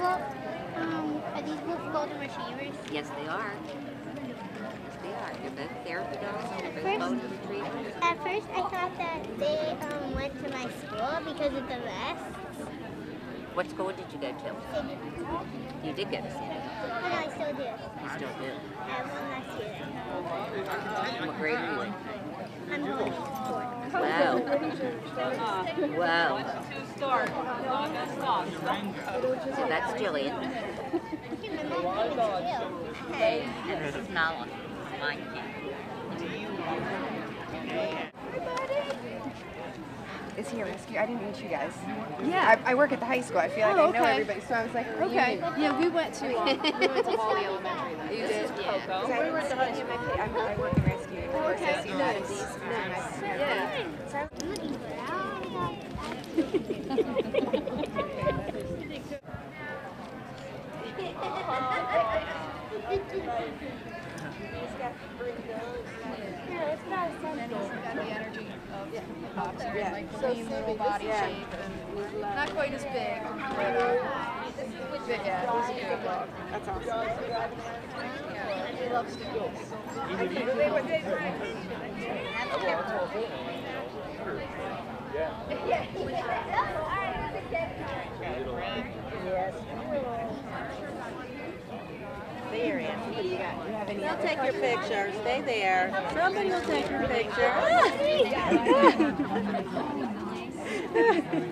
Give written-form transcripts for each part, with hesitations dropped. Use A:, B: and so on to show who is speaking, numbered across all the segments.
A: Are these both golden retrievers?
B: Yes, they are. Yes, they are. They're both therapy dogs. They're both golden retrievers.
A: At first, I thought that they went to my school because of the vests.
B: What school did you go to? You did go to Sandy.
A: Oh, no, I still do.
B: You still do.
A: I have one last year.
B: What grade are you in?
A: I'm going 4.
B: Wow. Wow. So that's Jillian. Hey, and this is Nolan. My kid.
C: Is he a rescue? I didn't meet you guys. Yeah. I work at the high school. I feel like I know everybody, so I was like, okay.
D: Yeah, we went to Holly Elementary.
C: You did? Yeah. I went to high school. I work in rescue.
D: Okay.
C: Nice.
D: Yeah.
C: It's not essential.
D: Got the energy of Pops here, like the lean little body shape, and not quite as big. But yeah, he's a good dog.
C: That's awesome.
D: He loves to go.
C: There, Anthony.
E: They'll take your picture. Stay there. Somebody will take your picture.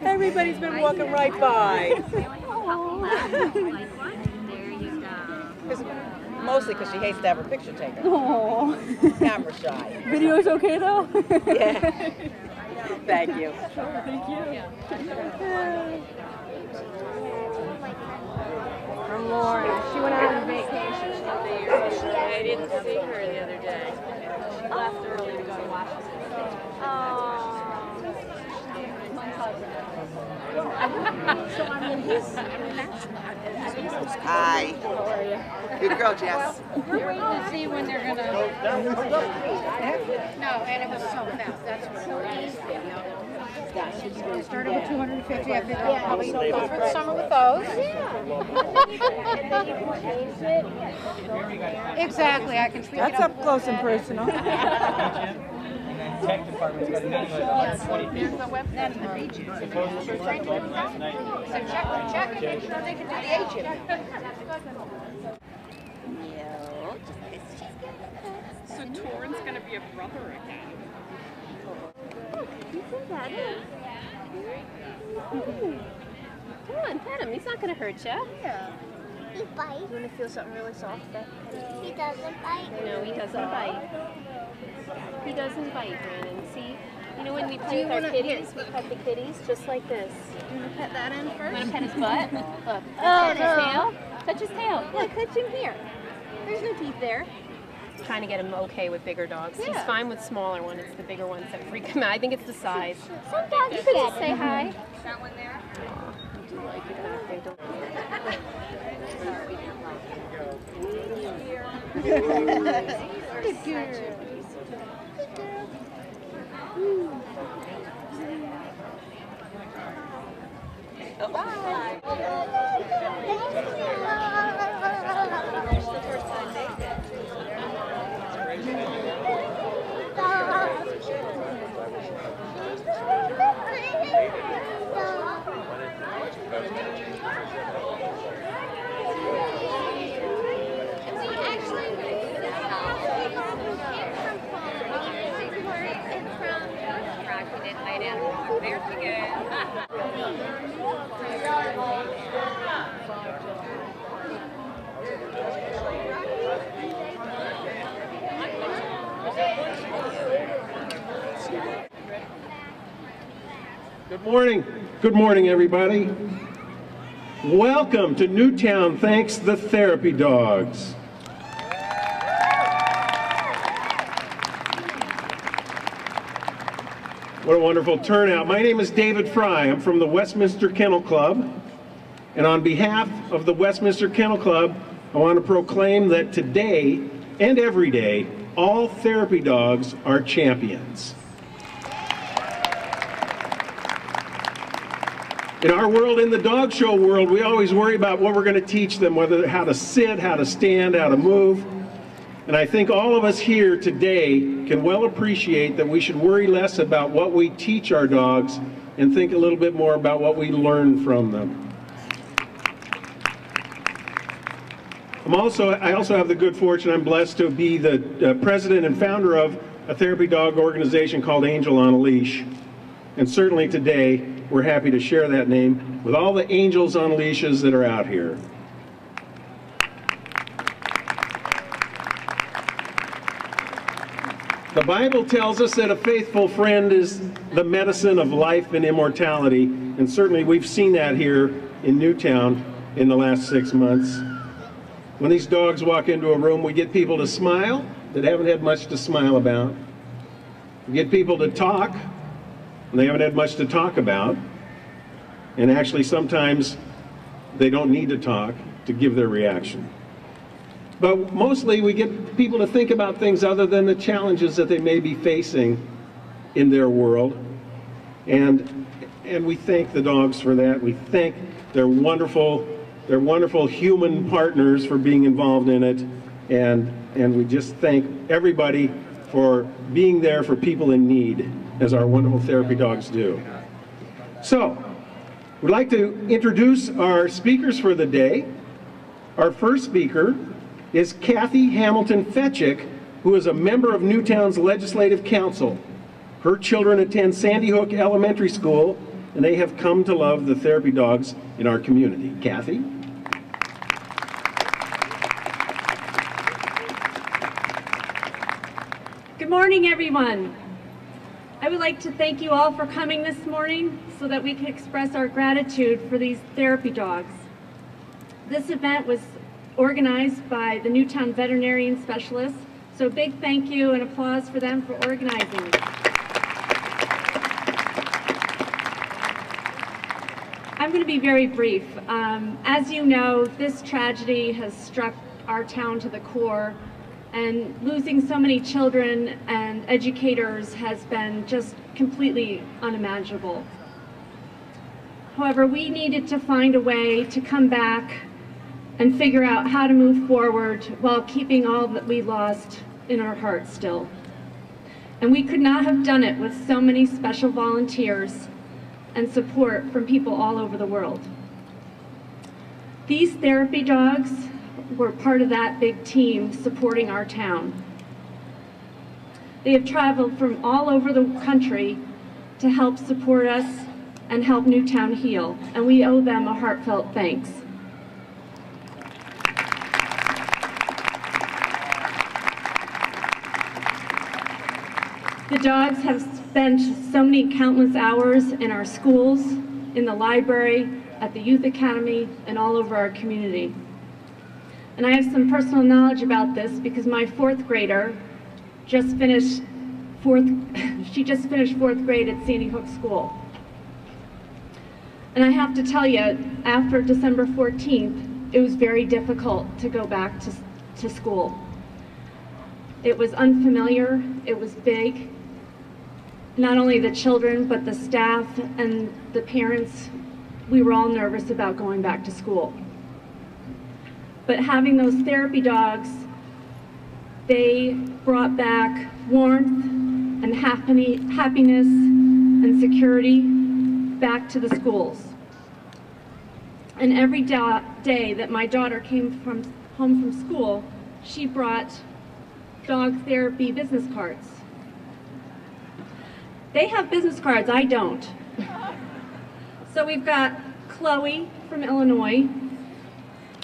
E: Everybody's been walking right by. Mostly because she hates to have her picture taken.
C: Oh.
E: Camera shy.
C: Video's okay though?
E: Yeah. Thank you.
C: Thank you. From Lauren. She went out on vacation.
E: I didn't see her the other day. She left early to go to Washington.
F: Hi. Good girl, Jess.
D: We're waiting to see when they're gonna. No, and it was so fast. That's what it was. They started with 250. I think I'll probably go for the summer with those. Exactly. I can tweak it.
E: That's up close and personal.
G: Tech department's got a meeting like 120 people.
D: The web that's the agent. So check and make sure they can do the agent.
H: So Torrin's gonna be a brother again.
I: Isn't that it? Come on, pet him. He's not gonna hurt you.
D: Yeah.
A: He bites.
I: You want to feel something really soft?
A: He doesn't bite.
I: No, he doesn't bite. He doesn't bite, Brandon. See? You know when we play with our kitties, we pet the kitties just like this.
D: You want to pet that in first?
I: Want to pet his butt? Look. Touch his tail. Touch his tail. Yeah, touch him here. There's no teeth there. Trying to get him okay with bigger dogs. Yeah. He's fine with smaller ones. It's the bigger ones that freak him out. I think it's the size.
A: Some dogs
I: You could just say hi.
H: That one there?
I: Oh, I do like it back there. Don't
D: Good girl.
J: Good morning. Good morning, everybody. Welcome to Newtown Thanks the Therapy Dogs. What a wonderful turnout. My name is David Fry. I'm from the Westminster Kennel Club. And on behalf of the Westminster Kennel Club, I want to proclaim that today and every day, all therapy dogs are champions. In our world, in the dog show world, we always worry about what we're going to teach them, whether how to sit, how to stand, how to move. And I think all of us here today can well appreciate that we should worry less about what we teach our dogs and think a little bit more about what we learn from them. I also have the good fortune, I'm blessed to be the president and founder of a therapy dog organization called Angel on a Leash. And certainly today, we're happy to share that name with all the angels on leashes that are out here. The Bible tells us that a faithful friend is the medicine of life and immortality, and certainly we've seen that here in Newtown in the last 6 months. When these dogs walk into a room, we get people to smile that haven't had much to smile about. We get people to talk, and they haven't had much to talk about. And actually, sometimes they don't need to talk to give their reaction. But mostly, we get people to think about things other than the challenges that they may be facing in their world. And we thank the dogs for that. We thank their wonderful human partners for being involved in it. And we just thank everybody for being there for people in need, as our wonderful therapy dogs do. So, we'd like to introduce our speakers for the day. Our first speaker is Kathy Hamilton Fetchick, who is a member of Newtown's Legislative Council. Her children attend Sandy Hook Elementary School, and they have come to love the therapy dogs in our community. Kathy?
K: Good morning, everyone. I would like to thank you all for coming this morning so that we can express our gratitude for these therapy dogs. This event was organized by the Newtown veterinarian specialists, so a big thank you and applause for them for organizing. I'm going to be very brief. As you know, this tragedy has struck our town to the core, and losing so many children and educators has been just completely unimaginable. However, we needed to find a way to come back and figure out how to move forward while keeping all that we lost in our hearts still. And we could not have done it with so many special volunteers and support from people all over the world. These therapy dogs were part of that big team supporting our town. They have traveled from all over the country to help support us and help Newtown heal, and we owe them a heartfelt thanks. The dogs have spent so many countless hours in our schools, in the library, at the youth academy, and all over our community. And I have some personal knowledge about this because my fourth grader just finished fourth grade at Sandy Hook School. And I have to tell you, after December 14th, it was very difficult to go back to school. It was unfamiliar, it was big. Not only the children, but the staff and the parents, we were all nervous about going back to school. But having those therapy dogs, they brought back warmth and happiness and security back to the schools. And every day that my daughter came home from school, she brought dog therapy business cards. They have business cards, I don't. So we've got Chloe from Illinois.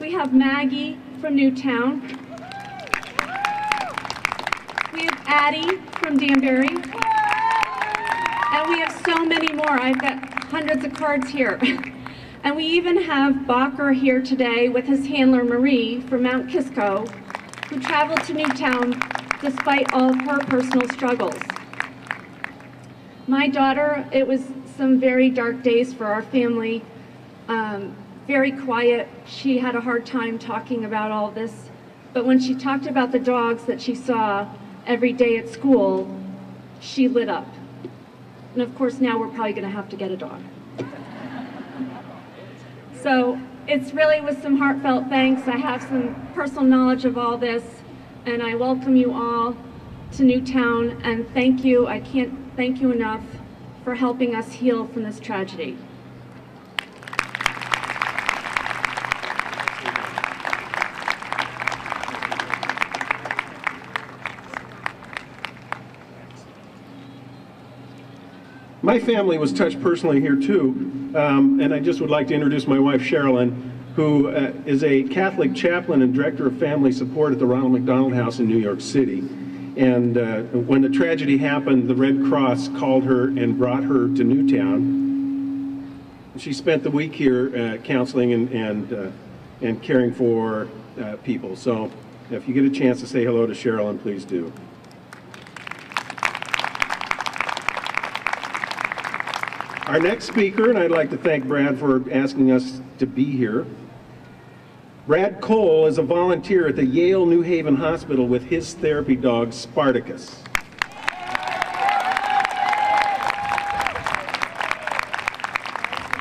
K: We have Maggie from Newtown. We have Addie from Danbury. And we have so many more. I've got hundreds of cards here. And we even have Bacher here today with his handler Marie from Mount Kisco, who traveled to Newtown despite all of her personal struggles. My daughter, it was some very dark days for our family. Very quiet. She had a hard time talking about all this. But when she talked about the dogs that she saw every day at school, she lit up. And of course, now we're probably going to have to get a dog. So it's really with some heartfelt thanks. I have some personal knowledge of all this, and I welcome you all to Newtown, and thank you. I can't thank you enough for helping us heal from this tragedy.
J: My family was touched personally here too, and I just would like to introduce my wife Sherilyn, who is a Catholic chaplain and director of family support at the Ronald McDonald House in New York City. And when the tragedy happened, the Red Cross called her and brought her to Newtown. She spent the week here counseling and caring for people. So if you get a chance to say hello to Sherilyn, please do. Our next speaker, and I'd like to thank Brad for asking us to be here. Brad Cole is a volunteer at the Yale New Haven Hospital with his therapy dog, Spartacus.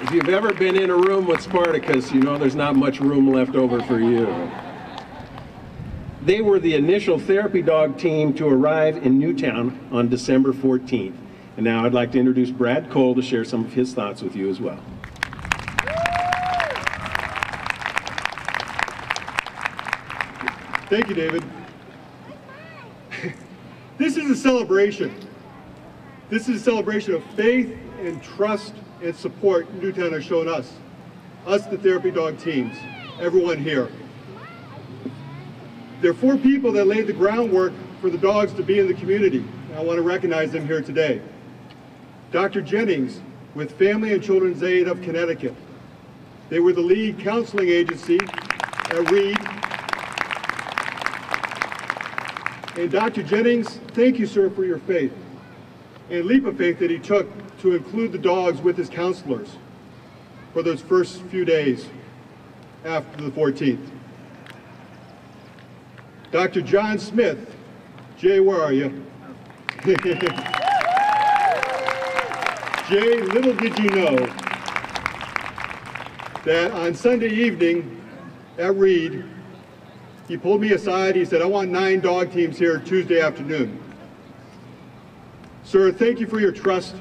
J: If you've ever been in a room with Spartacus, you know there's not much room left over for you. They were the initial therapy dog team to arrive in Newtown on December 14th. And now I'd like to introduce Brad Cole to share some of his thoughts with you as well.
L: Thank you, David. This is a celebration. This is a celebration of faith and trust and support Newtown has shown us the therapy dog teams, everyone here. There are 4 people that laid the groundwork for the dogs to be in the community. And I want to recognize them here today. Dr. Jennings with Family and Children's Aid of Connecticut. They were the lead counseling agency at Reed. And Dr. Jennings, thank you, sir, for your faith and leap of faith that he took to include the dogs with his counselors for those first few days after the 14th. Dr. John Smith, Jay, where are you? Jay, little did you know that on Sunday evening at Reed, he pulled me aside. He said, I want 9 dog teams here Tuesday afternoon. Sir, thank you for your trust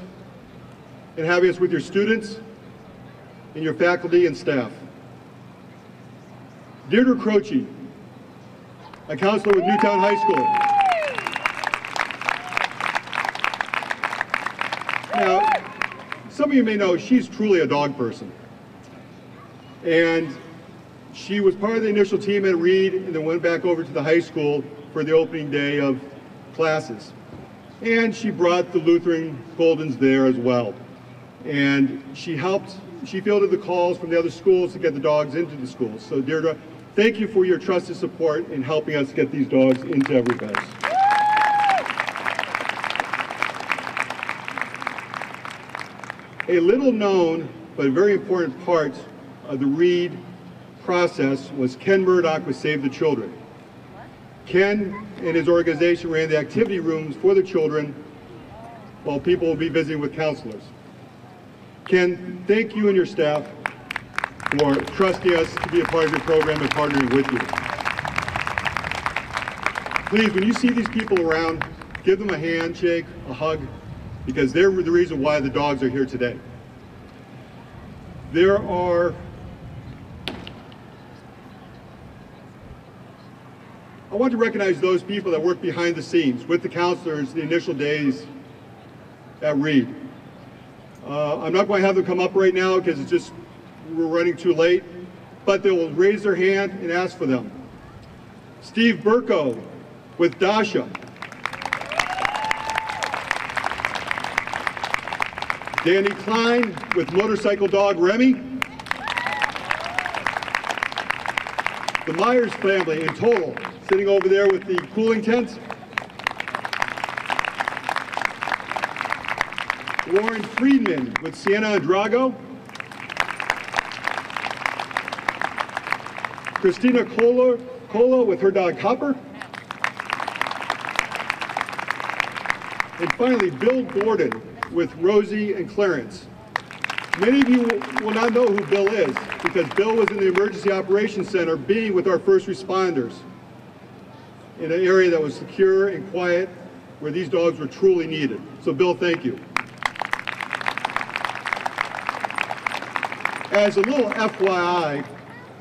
L: in having us with your students and your faculty and staff. Deirdre Croce, a counselor with Newtown High School. Now, some of you may know she's truly a dog person. And she was part of the initial team at Reed and then went back over to the high school for the opening day of classes. And she brought the Lutheran Goldens there as well. And she fielded the calls from the other schools to get the dogs into the schools. So Deirdre, thank you for your trusted support in helping us get these dogs into every base. A little known but very important part of the Reed process was Ken Murdoch with Save the Children. Ken and his organization ran the activity rooms for the children while people will be visiting with counselors. Ken, thank you and your staff for trusting us to be a part of your program and partnering with you. Please, when you see these people around, give them a handshake, a hug, because they're the reason why the dogs are here today. I want to recognize those people that work behind the scenes with the counselors the initial days at Reed. I'm not going to have them come up right now because we're running too late, but they will raise their hand and ask for them. Steve Burko with Dasha. Danny Klein with motorcycle dog Remy. The Myers family in total, sitting over there with the cooling tent. Warren Friedman with Sienna and Drago. Christina Cola with her dog Copper. And finally, Bill Gordon with Rosie and Clarence. Many of you will not know who Bill is because Bill was in the Emergency Operations Center being with our first responders in an area that was secure and quiet where these dogs were truly needed. So Bill, thank you. As a little FYI,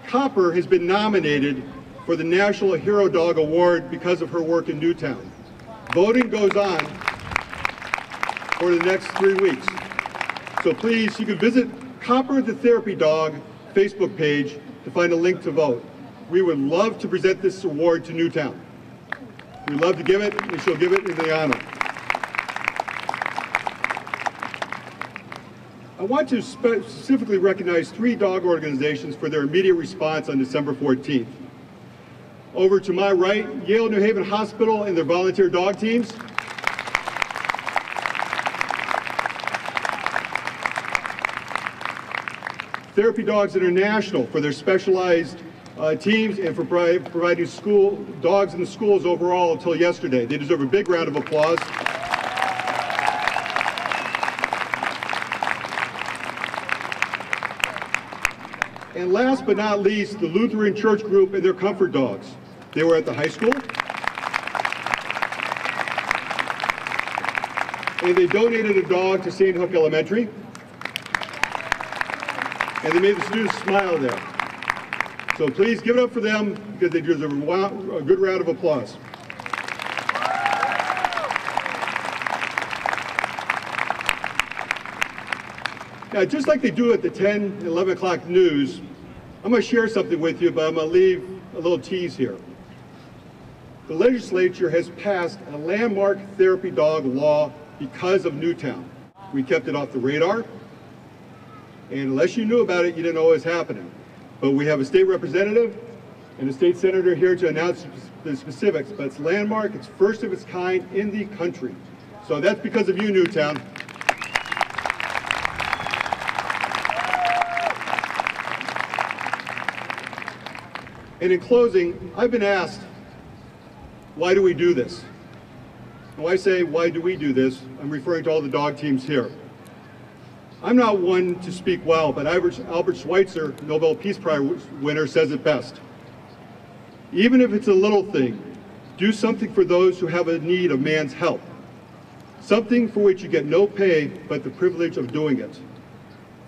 L: Copper has been nominated for the National Hero Dog Award because of her work in Newtown. Voting goes on for the next 3 weeks. So please, you can visit Copper the Therapy Dog Facebook page to find a link to vote. We would love to present this award to Newtown. We'd love to give it, and she'll give it in the honor. I want to specifically recognize 3 dog organizations for their immediate response on December 14th. Over to my right, Yale New Haven Hospital and their volunteer dog teams. Therapy Dogs International for their specialized teams and for providing dogs in the schools overall until yesterday. They deserve a big round of applause. And last but not least, the Lutheran Church Group and their comfort dogs. They were at the high school, and they donated a dog to St. Hook Elementary, and they made the students smile there. So please give it up for them because they deserve a good round of applause. Now, just like they do at the 10 and 11 o'clock news, I'm going to share something with you, but I'm going to leave a little tease here. The legislature has passed a landmark therapy dog law because of Newtown. We kept it off the radar, and unless you knew about it, you didn't know what was happening. But we have a state representative and a state senator here to announce the specifics, but it's landmark, it's first of its kind in the country. So that's because of you, Newtown. And in closing, I've been asked, why do we do this? When I say, why do we do this, I'm referring to all the dog teams here. I'm not one to speak well, but Albert Schweitzer, Nobel Peace Prize winner, says it best. Even if it's a little thing, do something for those who have a need of man's help. Something for which you get no pay, but the privilege of doing it.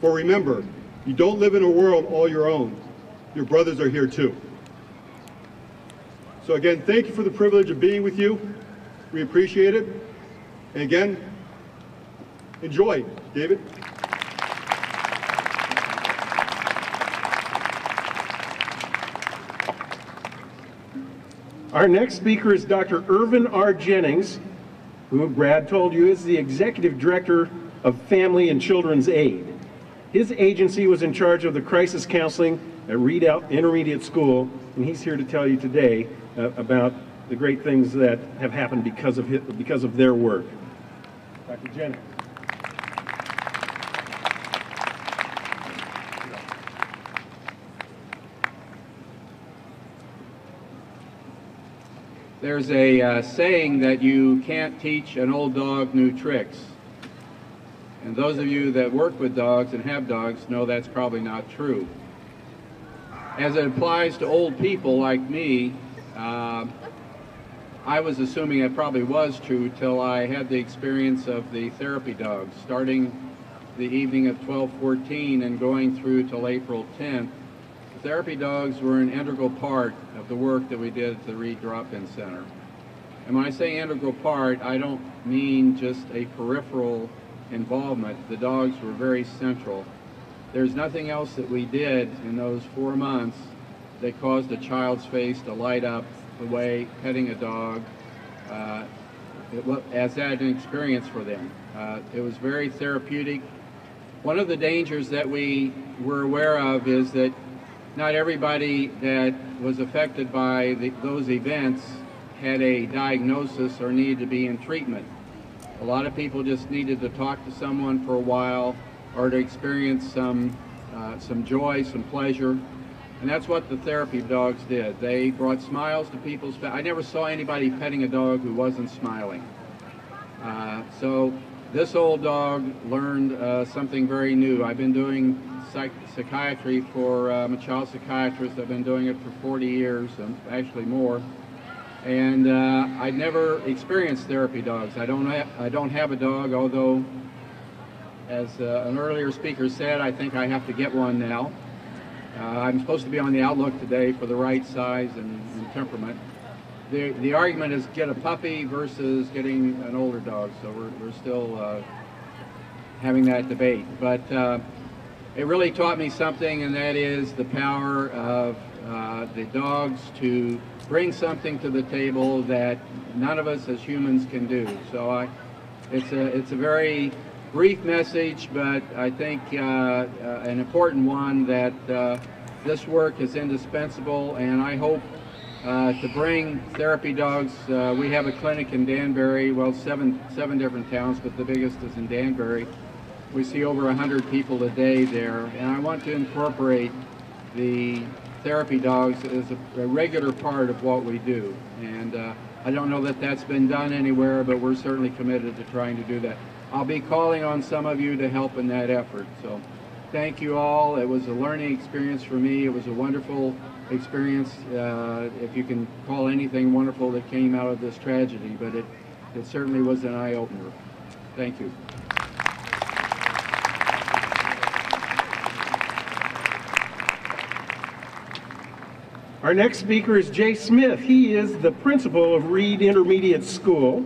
L: For remember, you don't live in a world all your own. Your brothers are here too. So again, thank you for the privilege of being with you. We appreciate it. And again, enjoy, David.
J: Our next speaker is Dr. Irvin R. Jennings, who Brad told you is the Executive Director of Family and Children's Aid. His agency was in charge of the crisis counseling at Reed Intermediate School, and he's here to tell you today about the great things that have happened because of their work. Dr. Jennings.
M: There's a saying that you can't teach an old dog new tricks. And those of you that work with dogs and have dogs know that's probably not true. As it applies to old people like me, I was assuming it probably was true till I had the experience of the therapy dogs, starting the evening of 12/14 and going through till April 10th. The therapy dogs were an integral part of the work that we did at the Reed Drop-In Center. And when I say integral part, I don't mean just a peripheral involvement. The dogs were very central. There's nothing else that we did in those 4 months that caused a child's face to light up the way petting a dog, as that an experience for them. It was very therapeutic. One of the dangers that we were aware of is that not everybody that was affected by those events had a diagnosis or needed to be in treatment. A lot of people just needed to talk to someone for a while or to experience some joy, some pleasure. And that's what the therapy dogs did. They brought smiles to people's faces. I never saw anybody petting a dog who wasn't smiling. So this old dog learned something very new. I've been doing psychiatry for, I'm a child psychiatrist. I've been doing it for 40 years, and actually more. And I'd never experienced therapy dogs. I don't have a dog, although, as an earlier speaker said, I think I have to get one now. I'm supposed to be on the outlook today for the right size and temperament. The argument is get a puppy versus getting an older dog, so we're still having that debate. But it really taught me something, and that is the power of the dogs to bring something to the table that none of us as humans can do. So it's a very brief message, but I think an important one, that this work is indispensable, and I hope to bring therapy dogs. We have a clinic in Danbury, well, seven different towns, but the biggest is in Danbury. We see over 100 people a day there, and I want to incorporate the therapy dogs as a regular part of what we do. And I don't know that that's been done anywhere, but we're certainly committed to trying to do that. I'll be calling on some of you to help in that effort. So thank you all. It was a learning experience for me. It was a wonderful experience, if you can call anything wonderful that came out of this tragedy, but it certainly was an eye-opener. Thank you.
J: Our next speaker is Jay Smith. He is the principal of Reed Intermediate School.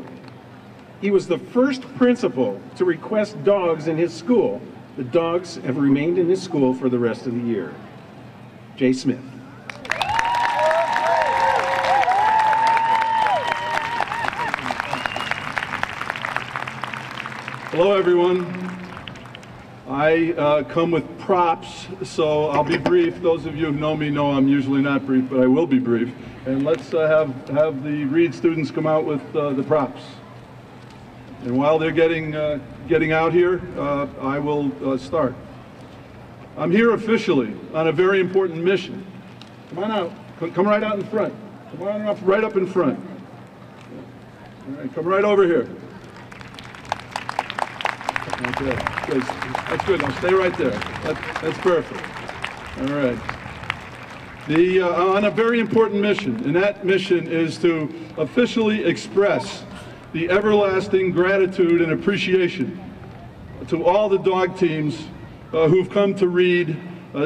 J: He was the first principal to request dogs in his school. The dogs have remained in his school for the rest of the year. Jay Smith.
N: Hello, everyone. I come with props, so I'll be brief. Those of you who know me know I'm usually not brief, but I will be brief. And let's have the Reed students come out with the props. And while they're getting out here, I will start. I'm here officially on a very important mission. Come on out. Come right out in front. Come on up, right up in front. All right, come right over here. Okay, good. That's good. Now stay right there. That's perfect. All right. On a very important mission, and that mission is to officially express the everlasting gratitude and appreciation to all the dog teams who've come to Reed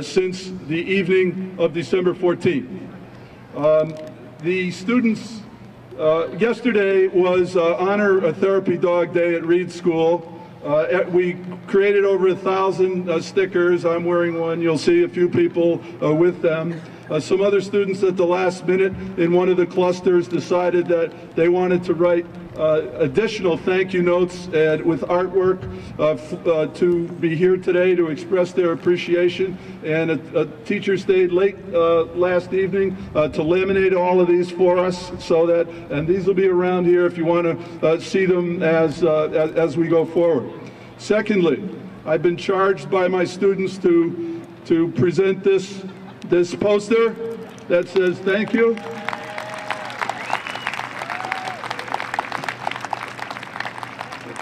N: since the evening of December 14th. The students, yesterday was Honor a Therapy Dog Day at Reed School. We created over 1,000 stickers. I'm wearing one. You'll see a few people with them. Some other students at the last minute in one of the clusters decided that they wanted to write additional thank you notes and with artwork to be here today to express their appreciation. And a teacher stayed late last evening to laminate all of these for us, so that, and these will be around here if you want to see them as we go forward. Secondly, I've been charged by my students to present this poster that says thank you.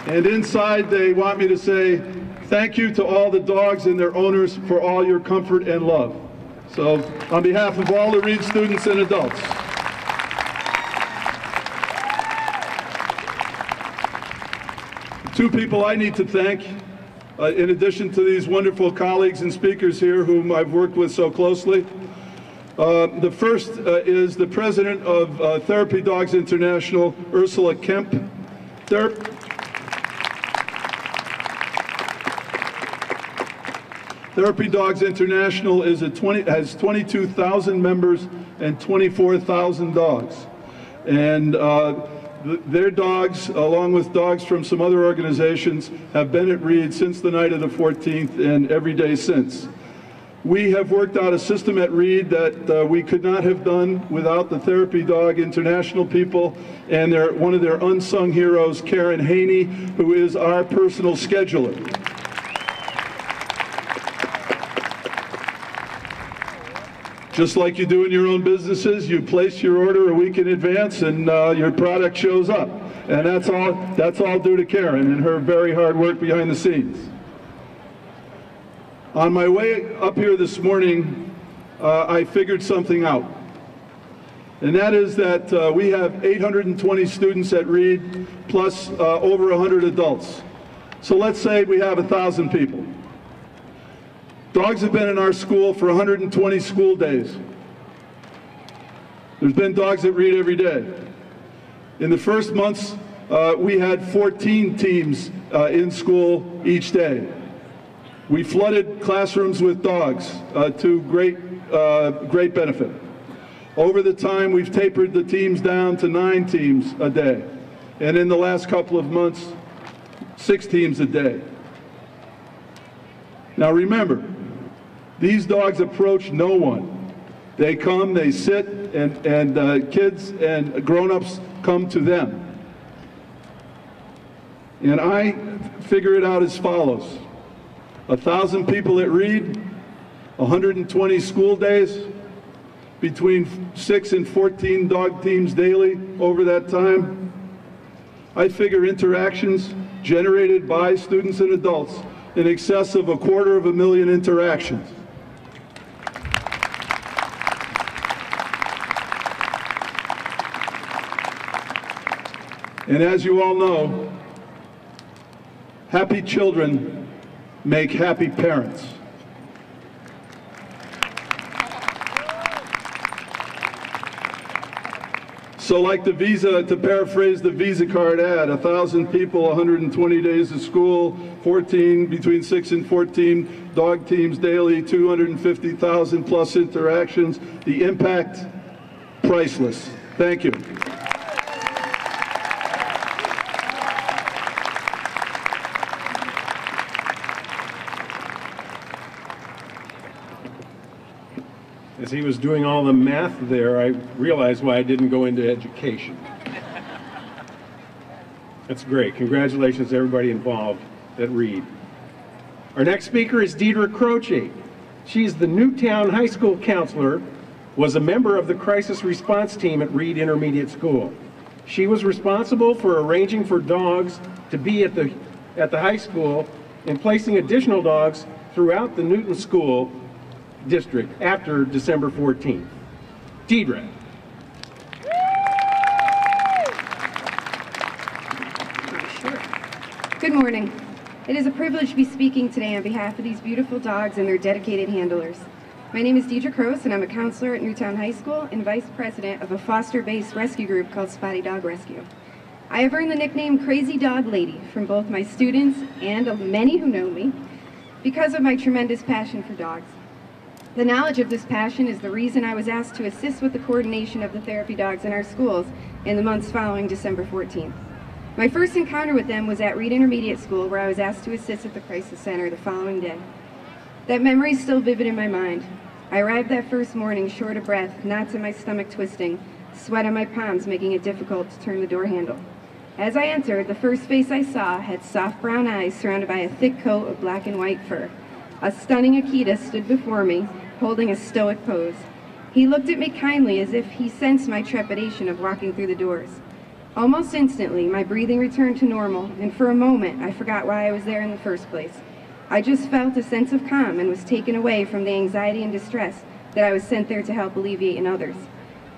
N: And inside they want me to say thank you to all the dogs and their owners for all your comfort and love. So on behalf of all the Reed students and adults. Two people I need to thank, in addition to these wonderful colleagues and speakers here whom I've worked with so closely. The first is the president of Therapy Dogs International, Ursula Kemp. Therapy Dogs International is has 22,000 members and 24,000 dogs. And their dogs, along with dogs from some other organizations, have been at Reed since the night of the 14th and every day since. We have worked out a system at Reed that we could not have done without the Therapy Dog International people and one of their unsung heroes, Karen Haney, who is our personal scheduler. Just like you do in your own businesses, you place your order a week in advance and your product shows up. And that's all due to Karen and her very hard work behind the scenes. On my way up here this morning, I figured something out. And that is that we have 820 students at Reed, plus over 100 adults. So let's say we have 1,000 people. Dogs have been in our school for 120 school days. There's been dogs at Reed every day. In the first months, we had 14 teams in school each day. We flooded classrooms with dogs to great benefit. Over the time, we've tapered the teams down to 9 teams a day. And in the last couple of months, 6 teams a day. Now remember, these dogs approach no one. They come, they sit, and kids and grown-ups come to them. And I figure it out as follows. 1,000 people at Reed, 120 school days, between 6 and 14 dog teams daily over that time. I figure interactions generated by students and adults in excess of 250,000 interactions. And as you all know, happy children make happy parents. So like the Visa, to paraphrase the Visa card ad, 1,000 people, 120 days of school, between 6 and 14 dog teams daily, 250,000 plus interactions. The impact, priceless. Thank you.
J: As he was doing all the math there, I realized why I didn't go into education. That's great. Congratulations to everybody involved at Reed. Our next speaker is Deidre Croce. She's the Newtown High School counselor, was a member of the crisis response team at Reed Intermediate School. She was responsible for arranging for dogs to be at the high school and placing additional dogs throughout the Newton School District after December 14th. Deidre.
C: Good morning. It is a privilege to be speaking today on behalf of these beautiful dogs and their dedicated handlers. My name is Deidre Croce, and I'm a counselor at Newtown High School and vice president of a foster-based rescue group called Spotty Dog Rescue. I have earned the nickname Crazy Dog Lady from both my students and of many who know me because of my tremendous passion for dogs. The knowledge of this passion is the reason I was asked to assist with the coordination of the therapy dogs in our schools in the months following December 14th. My first encounter with them was at Reed Intermediate School, where I was asked to assist at the crisis center the following day. That memory is still vivid in my mind. I arrived that first morning short of breath, knots in my stomach twisting, sweat on my palms making it difficult to turn the door handle. As I entered, the first face I saw had soft brown eyes surrounded by a thick coat of black and white fur. A stunning Akita stood before me, holding a stoic pose. He looked at me kindly as if he sensed my trepidation of walking through the doors. Almost instantly, my breathing returned to normal, and for a moment, I forgot why I was there in the first place. I just felt a sense of calm and was taken away from the anxiety and distress that I was sent there to help alleviate in others.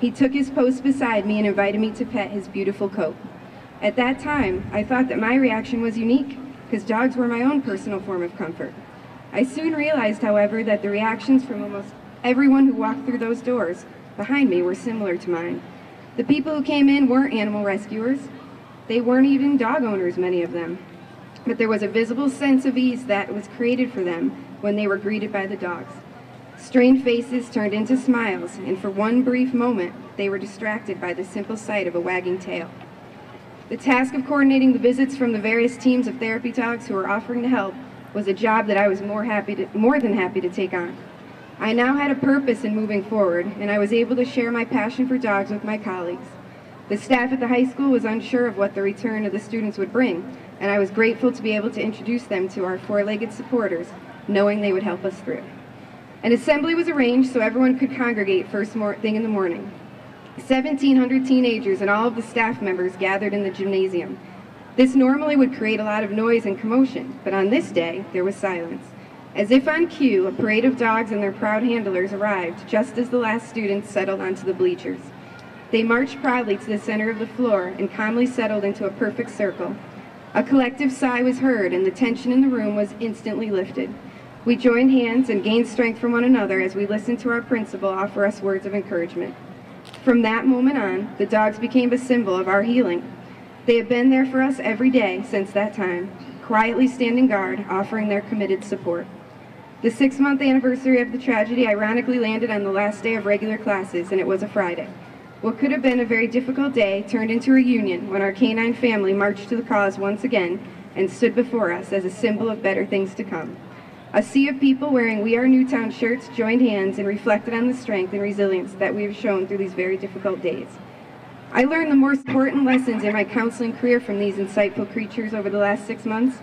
C: He took his post beside me and invited me to pet his beautiful coat. At that time, I thought that my reaction was unique, because dogs were my own personal form of comfort. I soon realized, however, that the reactions from almost everyone who walked through those doors behind me were similar to mine. The people who came in weren't animal rescuers. They weren't even dog owners, many of them. But there was a visible sense of ease that was created for them when they were greeted by the dogs. Strained faces turned into smiles, and for one brief moment, they were distracted by the simple sight of a wagging tail. The task of coordinating the visits from the various teams of therapy dogs who were offering to help was a job that I was more than happy to take on. I now had a purpose in moving forward, and I was able to share my passion for dogs with my colleagues. The staff at the high school was unsure of what the return of the students would bring, and I was grateful to be able to introduce them to our four-legged supporters, knowing they would help us through. An assembly was arranged so everyone could congregate first thing in the morning. 1,700 teenagers and all of the staff members gathered in the gymnasium. This normally would create a lot of noise and commotion, but on this day, there was silence. As if on cue, a parade of dogs and their proud handlers arrived just as the last students settled onto the bleachers. They marched proudly to the center of the floor and calmly settled into a perfect circle. A collective sigh was heard, and the tension in the room was instantly lifted. We joined hands and gained strength from one another as we listened to our principal offer us words of encouragement. From that moment on, the dogs became a symbol of our healing. They have been there for us every day since that time, quietly standing guard, offering their committed support. The 6-month anniversary of the tragedy ironically landed on the last day of regular classes, and it was a Friday. What could have been a very difficult day turned into a reunion when our canine family marched to the cause once again and stood before us as a symbol of better things to come. A sea of people wearing We Are Newtown shirts joined hands and reflected on the strength and resilience that we have shown through these very difficult days. I learned the most important lessons in my counseling career from these insightful creatures over the last 6 months.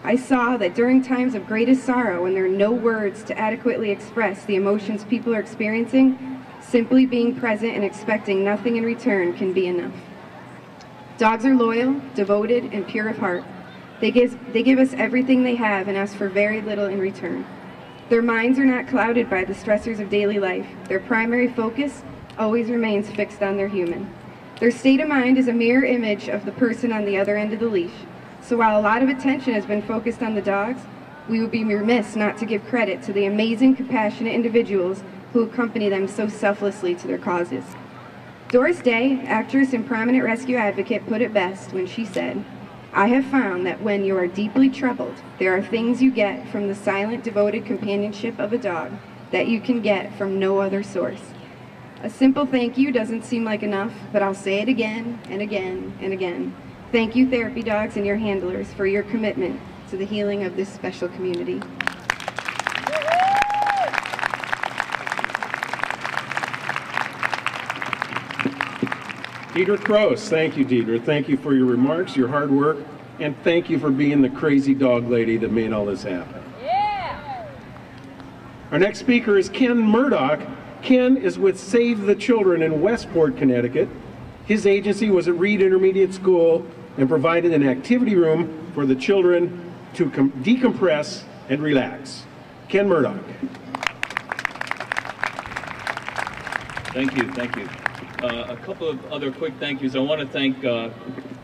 C: I saw that during times of greatest sorrow, when there are no words to adequately express the emotions people are experiencing, simply being present and expecting nothing in return can be enough. Dogs are loyal, devoted, and pure of heart. They give us everything they have and ask for very little in return. Their minds are not clouded by the stressors of daily life. Their primary focus always remains fixed on their human. Their state of mind is a mirror image of the person on the other end of the leash. So while a lot of attention has been focused on the dogs, we would be remiss not to give credit to the amazing, compassionate individuals who accompany them so selflessly to their causes. Doris Day, actress and prominent rescue advocate, put it best when she said, "I have found that when you are deeply troubled, there are things you get from the silent, devoted companionship of a dog that you can get from no other source." A simple thank you doesn't seem like enough, but I'll say it again and again and again. Thank you, therapy dogs and your handlers, for your commitment to the healing of this special community.
J: Deidre Kroos, thank you, Deidre. Thank you for your remarks, your hard work, and thank you for being the crazy dog lady that made all this happen. Yeah. Our next speaker is Ken Murdoch. Ken is with Save the Children in Westport, Connecticut. His agency was at Reed Intermediate School and provided an activity room for the children to decompress and relax. Ken Murdoch.
O: Thank you, thank you. A couple of other quick thank yous. I want to thank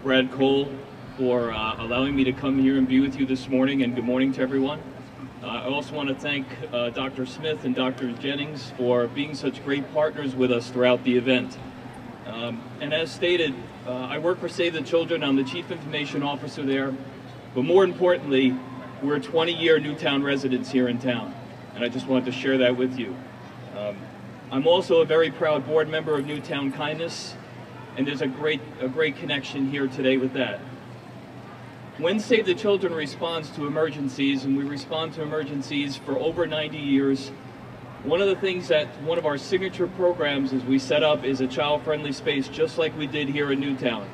O: Brad Cole for allowing me to come here and be with you this morning, and good morning to everyone. I also want to thank Dr. Smith and Dr. Jennings for being such great partners with us throughout the event. And as stated, I work for Save the Children. I'm the Chief Information Officer there. But more importantly, we're 20-year Newtown residents here in town. And I just wanted to share that with you. I'm also a very proud board member of Newtown Kindness. And there's a great connection here today with that. When Save the Children responds to emergencies, and we respond to emergencies for over 90 years, one of the things that one of our signature programs is we set up is a child-friendly space just like we did here in Newtown.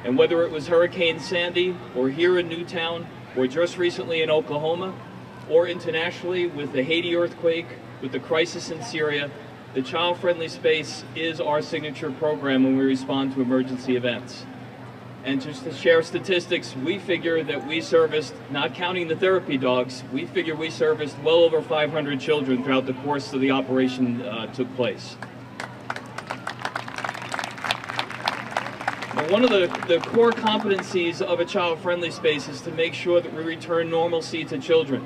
O: And whether it was Hurricane Sandy, or here in Newtown, or just recently in Oklahoma, or internationally with the Haiti earthquake, with the crisis in Syria, the child-friendly space is our signature program when we respond to emergency events. And just to share statistics, we figure that we serviced, not counting the therapy dogs, we figure we serviced well over 500 children throughout the course of the operation took place. Now, one of the core competencies of a child-friendly space is to make sure that we return normalcy to children.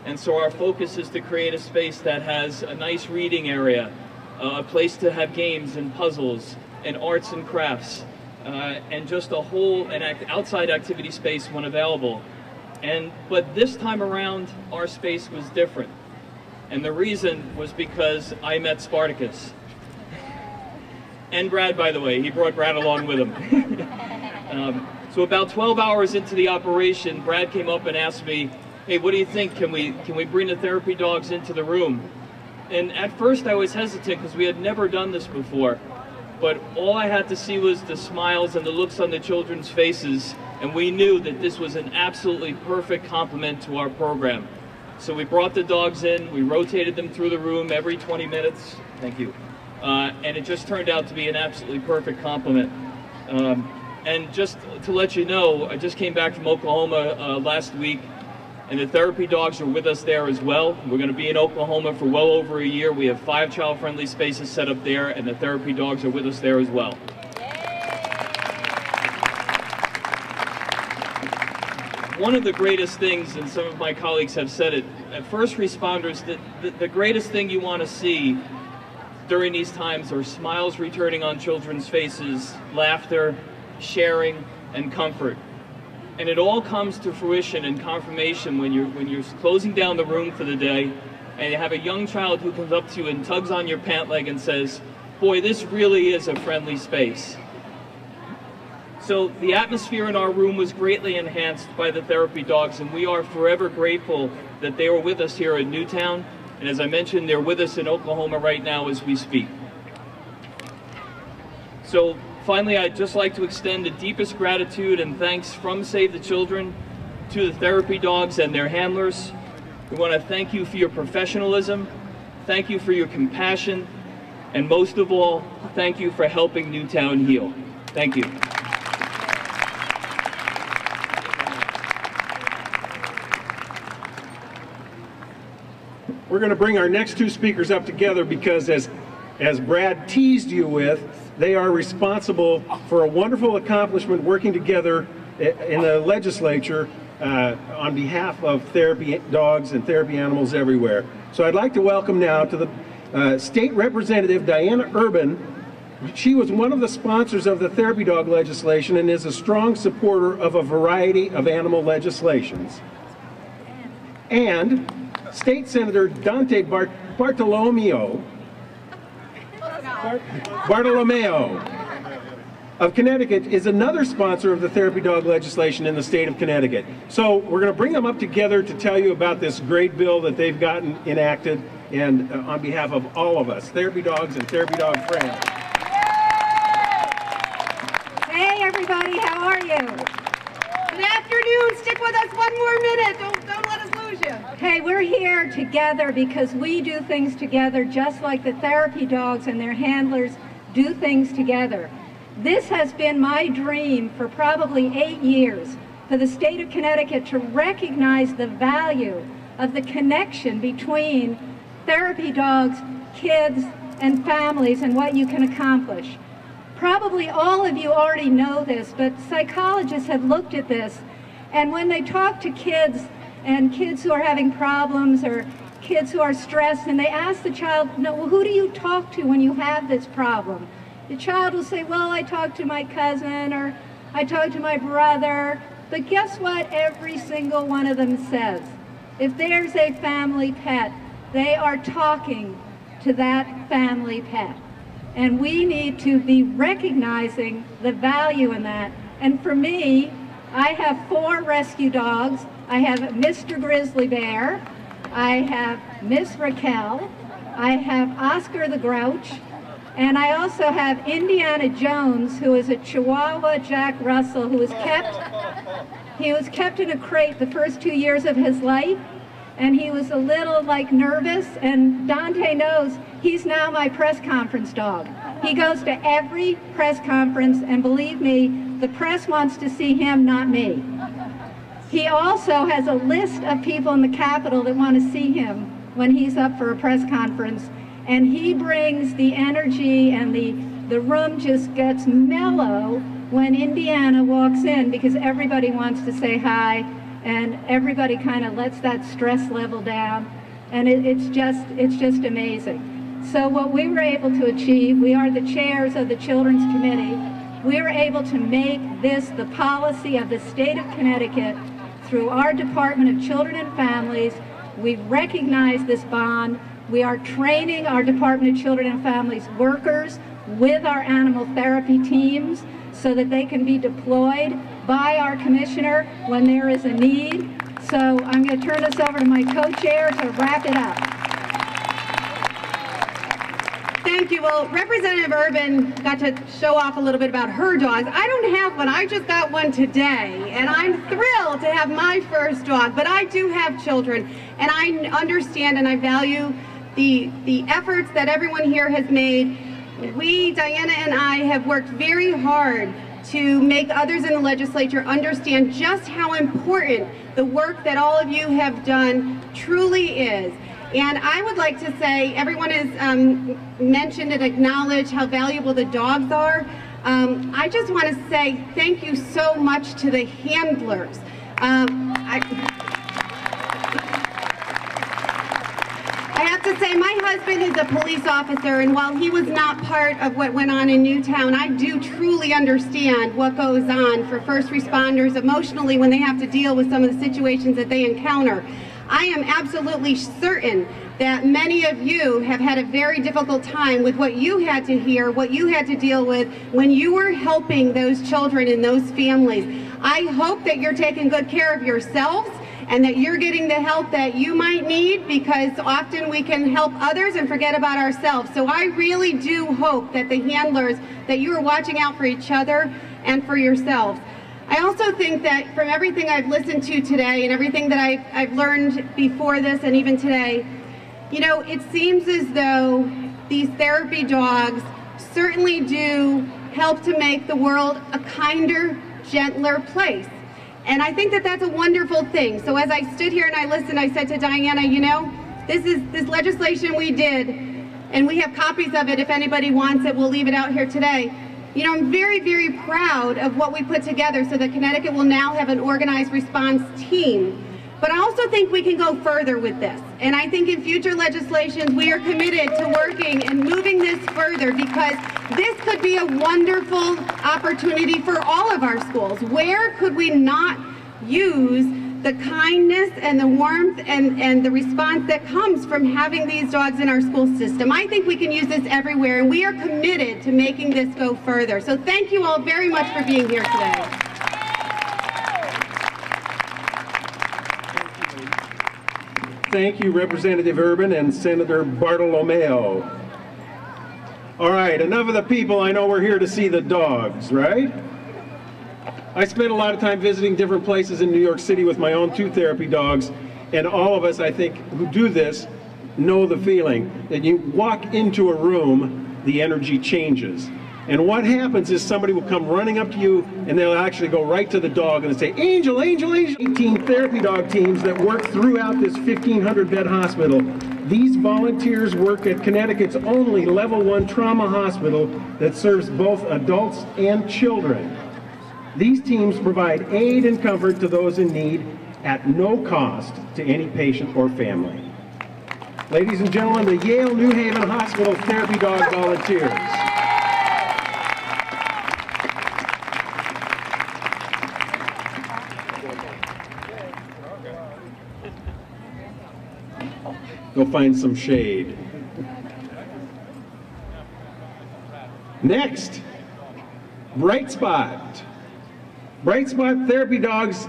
O: And so our focus is to create a space that has a nice reading area, a place to have games and puzzles and arts and crafts. And just a whole outside activity space when available. But this time around, our space was different. And the reason was because I met Spartacus. And Brad, by the way, he brought Brad along with him. So about 12 hours into the operation, Brad came up and asked me, "Hey, what do you think? Can we bring the therapy dogs into the room?" And at first I was hesitant because we had never done this before. But all I had to see was the smiles and the looks on the children's faces, and we knew that this was an absolutely perfect complement to our program. So we brought the dogs in, we rotated them through the room every 20 minutes. Thank you. and it just turned out to be an absolutely perfect compliment. And just to let you know, I just came back from Oklahoma last week, and the therapy dogs are with us there as well. We're going to be in Oklahoma for well over a year. We have 5 child-friendly spaces set up there, and the therapy dogs are with us there as well. One of the greatest things, and some of my colleagues have said it, at first responders, the greatest thing you want to see during these times are smiles returning on children's faces, laughter, sharing, and comfort. And it all comes to fruition and confirmation when you're closing down the room for the day and you have a young child who comes up to you and tugs on your pant leg and says, "Boy, this really is a friendly space." So the atmosphere in our room was greatly enhanced by the therapy dogs, and we are forever grateful that they were with us here in Newtown. And as I mentioned, they're with us in Oklahoma right now as we speak. So finally, I'd just like to extend the deepest gratitude and thanks from Save the Children to the therapy dogs and their handlers. We want to thank you for your professionalism, thank you for your compassion, and most of all, thank you for helping Newtown heal. Thank you.
J: We're going to bring our next 2 speakers up together because as Brad teased you with, they are responsible for a wonderful accomplishment working together in the legislature on behalf of therapy dogs and therapy animals everywhere. So I'd like to welcome now to the State Representative Diana Urban. She was one of the sponsors of the therapy dog legislation and is a strong supporter of a variety of animal legislations. And State Senator Dante Bartolomeo of Connecticut is another sponsor of the therapy dog legislation in the state of Connecticut. So we're going to bring them up together to tell you about this great bill that they've gotten enacted, and on behalf of all of us, therapy dogs and therapy dog friends.
P: Hey everybody, how are you? Good afternoon. Stick with us one more minute. Don't let us lose you. Hey, we're here together because we do things together just like the therapy dogs and their handlers do things together. This has been my dream for probably 8 years, for the state of Connecticut to recognize the value of the connection between therapy dogs, kids, and families and what you can accomplish. Probably all of you already know this, but psychologists have looked at this, and when they talk to kids, and kids who are having problems or kids who are stressed, and they ask the child, "No, well, who do you talk to when you have this problem?" The child will say, "Well, I talk to my cousin," or "I talk to my brother." But guess what every single one of them says? If there's a family pet, they are talking to that family pet. And we need to be recognizing the value in that. And for me, I have 4 rescue dogs. I have Mr. Grizzly Bear, I have Miss Raquel, I have Oscar the Grouch, and I also have Indiana Jones, who is a Chihuahua Jack Russell, who was kept in a crate the first 2 years of his life, and he was a little nervous, and Dante knows he's now my press conference dog. He goes to every press conference, and believe me, the press wants to see him, not me. He also has a list of people in the Capitol that want to see him when he's up for a press conference, and he brings the energy, and the room just gets mellow when Indiana walks in because everybody wants to say hi, and everybody kind of lets that stress level down, and it's just amazing. So what we were able to achieve, we are the chairs of the Children's Committee, we were able to make this the policy of the state of Connecticut through our Department of Children and Families. We've recognized this bond. We are training our Department of Children and Families workers with our animal therapy teams so that they can be deployed by our commissioner when there is a need. So I'm going to turn this over to my co-chair to wrap it up.
Q: Thank you. Well, Representative Urban got to show off a little bit about her dogs. I don't have one. I just got one today, and I'm thrilled to have my first dog. But I do have children, and I understand and I value the efforts that everyone here has made Diana and I, have worked very hard to make others in the legislature understand just how important the work that all of you have done truly is. And I would like to say, everyone has mentioned and acknowledged how valuable the dogs are. I just want to say thank you so much to the handlers. I have to say, my husband is a police officer, and while he was not part of what went on in Newtown, I do truly understand what goes on for first responders emotionally when they have to deal with some of the situations that they encounter. I am absolutely certain that many of you have had a very difficult time with what you had to hear, what you had to deal with when you were helping those children and those families. I hope that you're taking good care of yourselves and that you're getting the help that you might need, because often we can help others and forget about ourselves. So I really do hope that the handlers, that you are watching out for each other and for yourselves. I also think that from everything I've listened to today and everything that I've learned before this and even today, you know, it seems as though these therapy dogs certainly do help to make the world a kinder, gentler place. And I think that that's a wonderful thing. So as I stood here and I listened, I said to Diana, you know, this legislation we did, and we have copies of it if anybody wants it, we'll leave it out here today. You know, I'm very, very proud of what we put together so that Connecticut will now have an organized response team. But I also think we can go further with this. And I think in future legislations, we are committed to working and moving this further, because this could be a wonderful opportunity for all of our schools. Where could we not use the kindness and the warmth and the response that comes from having these dogs in our school system? I think we can use this everywhere, and we are committed to making this go further. So thank you all very much for being here today.
J: Thank you, Representative Urban and Senator Bartolomeo. All right, enough of the people. I know we're here to see the dogs, right? I spent a lot of time visiting different places in New York City with my own 2 therapy dogs, and all of us, I think, who do this know the feeling that you walk into a room, the energy changes. And what happens is somebody will come running up to you, and they'll actually go right to the dog and say, "Angel, Angel, Angel." 18 therapy dog teams that work throughout this 1,500-bed hospital. These volunteers work at Connecticut's only Level 1 trauma hospital that serves both adults and children. These teams provide aid and comfort to those in need at no cost to any patient or family. Ladies and gentlemen, the Yale New Haven Hospital Therapy Dog volunteers. Go find some shade. Next, Bright Spot. Bright Spot Therapy Dogs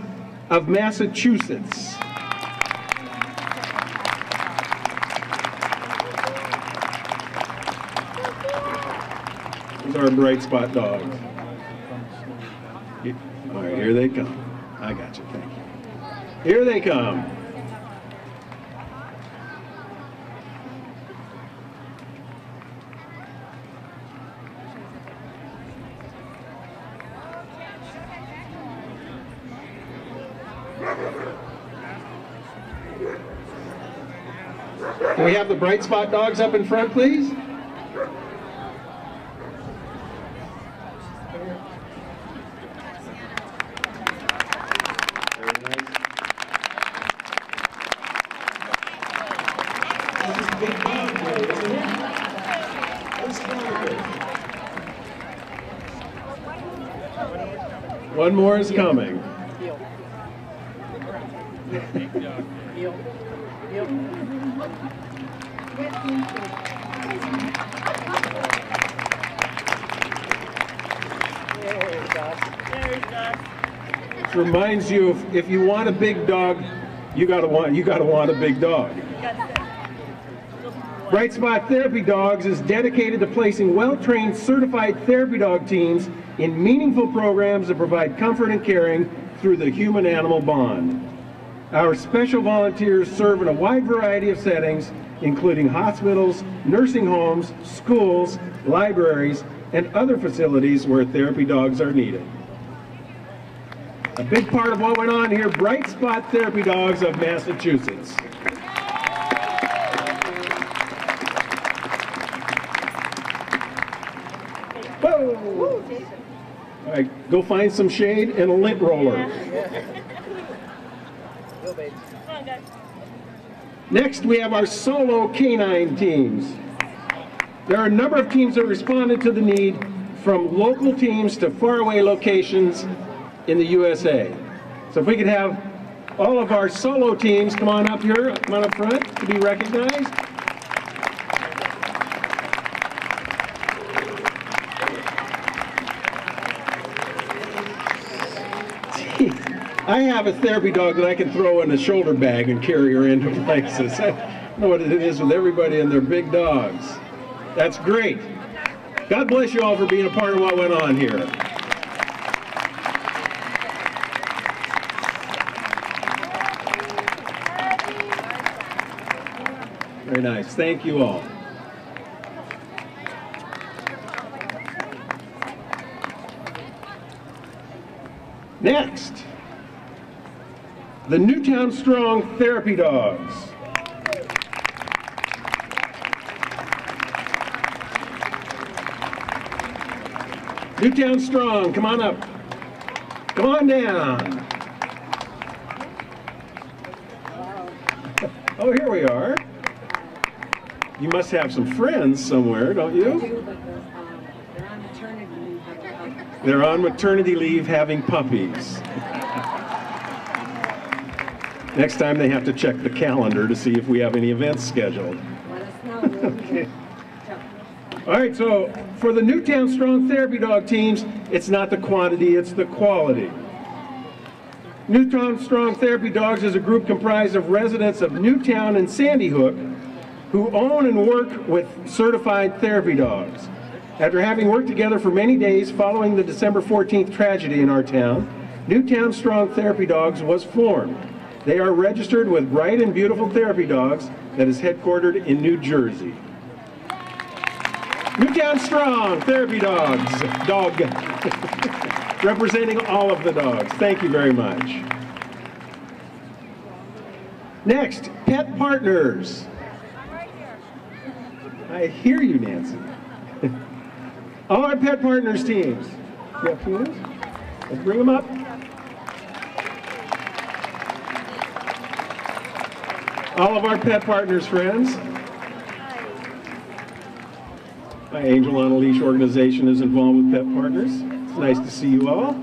J: of Massachusetts. These are our Bright Spot dogs. All right, here they come. I got you, thank you. Here they come. Can we have the Bright Spot dogs up in front, please? One more is coming. This reminds you, if you want a big dog, you gotta want a big dog. Bright Spot Therapy Dogs is dedicated to placing well-trained, certified therapy dog teams in meaningful programs that provide comfort and caring through the human-animal bond. Our special volunteers serve in a wide variety of settings including hospitals, nursing homes, schools, libraries, and other facilities where therapy dogs are needed. A big part of what went on here, Bright Spot Therapy Dogs of Massachusetts. Whoa! All right, go find some shade and a lint roller. Next, we have our solo canine teams. There are a number of teams that responded to the need, from local teams to faraway locations in the USA. So if we could have all of our solo teams come on up here, come on up front to be recognized. I have a therapy dog that I can throw in a shoulder bag and carry her into places. I don't know what it is with everybody and their big dogs. That's great. God bless you all for being a part of what went on here. Very nice. Thank you all. Next, the Newtown Strong Therapy Dogs. Newtown Strong, come on up. Come on down. Oh, here we are. You must have some friends somewhere, don't you?
B: I do, but they're on maternity leave.
J: They're on maternity leave having puppies. Next time they have to check the calendar to see if we have any events scheduled.
B: Let us know.
J: Okay. All right, so for the Newtown Strong Therapy Dog teams, it's not the quantity, it's the quality. Newtown Strong Therapy Dogs is a group comprised of residents of Newtown and Sandy Hook who own and work with certified therapy dogs. After having worked together for many days following the December 14th tragedy in our town, Newtown Strong Therapy Dogs was formed. They are registered with Bright and Beautiful Therapy Dogs that is headquartered in New Jersey. Newtown Strong Therapy Dogs, dog, representing all of the dogs. Thank you very much. Next, Pet Partners. I hear you, Nancy. All our Pet Partners teams. You have peanuts? Let's bring them up. All of our Pet Partners friends. My Angel on a Leash organization is involved with Pet Partners. It's nice to see you all.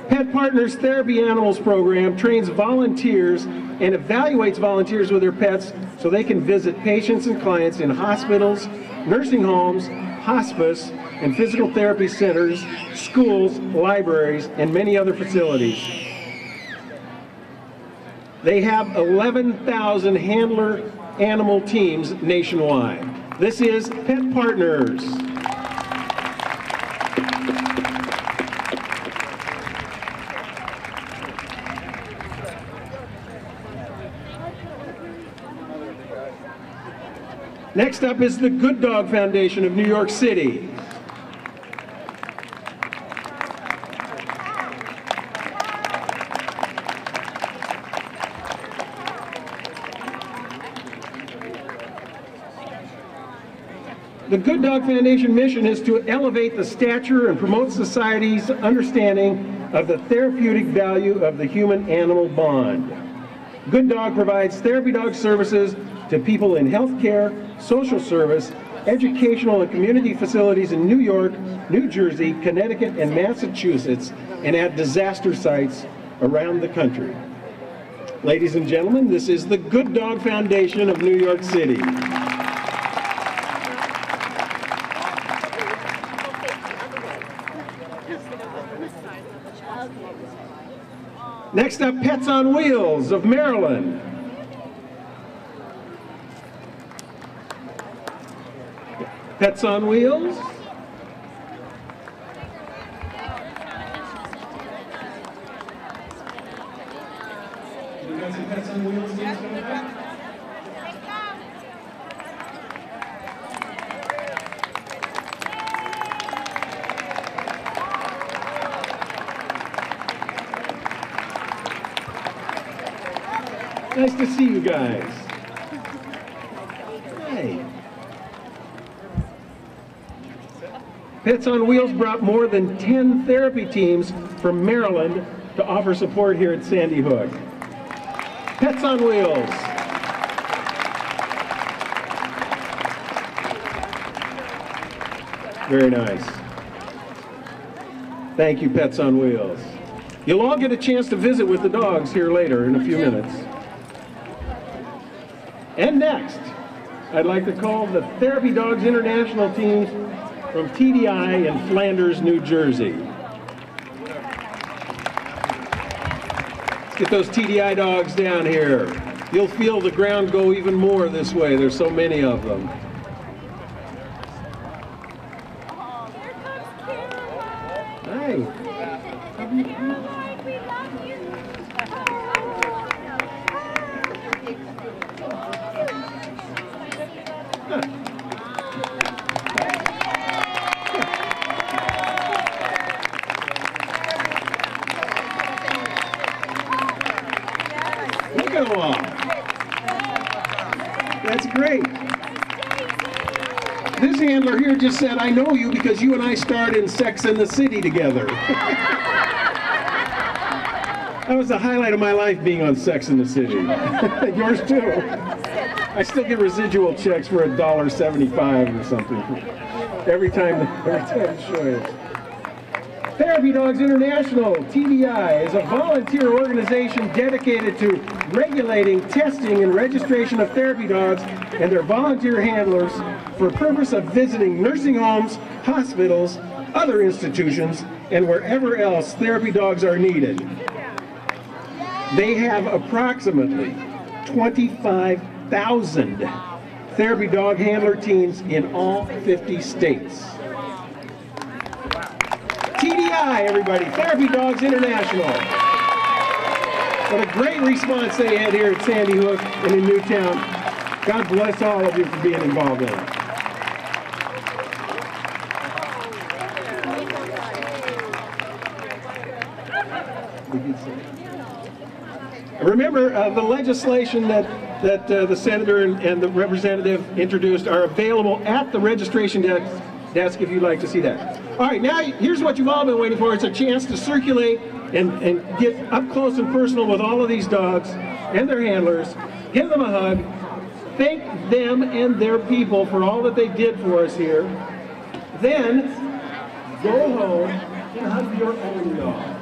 J: Pet Partners Therapy Animals program trains volunteers and evaluates volunteers with their pets so they can visit patients and clients in hospitals, nursing homes, hospice, and physical therapy centers, schools, libraries, and many other facilities. They have 11,000 handler animal teams nationwide. This is Pet Partners. Next up is the Good Dog Foundation of New York City. The Good Dog Foundation mission is to elevate the stature and promote society's understanding of the therapeutic value of the human-animal bond. Good Dog provides therapy dog services to people in healthcare, social service, educational and community facilities in New York, New Jersey, Connecticut, and Massachusetts, and at disaster sites around the country. Ladies and gentlemen, this is the Good Dog Foundation of New York City. Next up, Pets on Wheels of Maryland. Pets on Wheels. You got some Pets on Wheels teams coming up? Nice to see you guys. Hey. Pets on Wheels brought more than 10 therapy teams from Maryland to offer support here at Sandy Hook. Pets on Wheels. Very nice. Thank you, Pets on Wheels. You'll all get a chance to visit with the dogs here later in a few minutes. And next, I'd like to call the Therapy Dogs International teams from TDI in Flanders, New Jersey. Let's get those TDI dogs down here. You'll feel the ground go even more this way. There's so many of them. Hi. Look at them all. That's great. This handler here just said, I know you because you and I starred in Sex and the City together. That was the highlight of my life, being on Sex and the City. Yours too. I still get residual checks for $1.75 or something every time the show is. Therapy Dogs International, TDI, is a volunteer organization dedicated to regulating, testing, and registration of therapy dogs and their volunteer handlers for the purpose of visiting nursing homes, hospitals, other institutions, and wherever else therapy dogs are needed. They have approximately 25,000 therapy dog handler teams in all 50 states. TDI, everybody, Therapy Dogs International. What a great response they had here at Sandy Hook and in Newtown. God bless all of you for being involved in it. Remember, the legislation that the senator and the representative introduced are available at the registration desk if you'd like to see that. All right, now here's what you've all been waiting for. It's a chance to circulate and get up close and personal with all of these dogs and their handlers. Give them a hug. Thank them and their people for all that they did for us here. Then, go home and hug your own dog.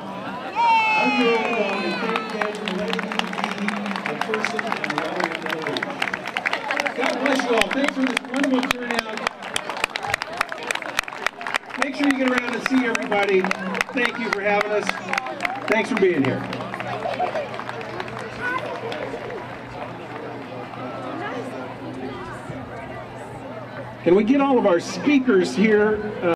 J: Hug your own dog and thank them for letting you be the person and loving them. God bless you all. Thanks for this wonderful turnout. Make sure you get around and see everybody. Thank you for having us. Thanks for being here. Can we get all of our speakers here?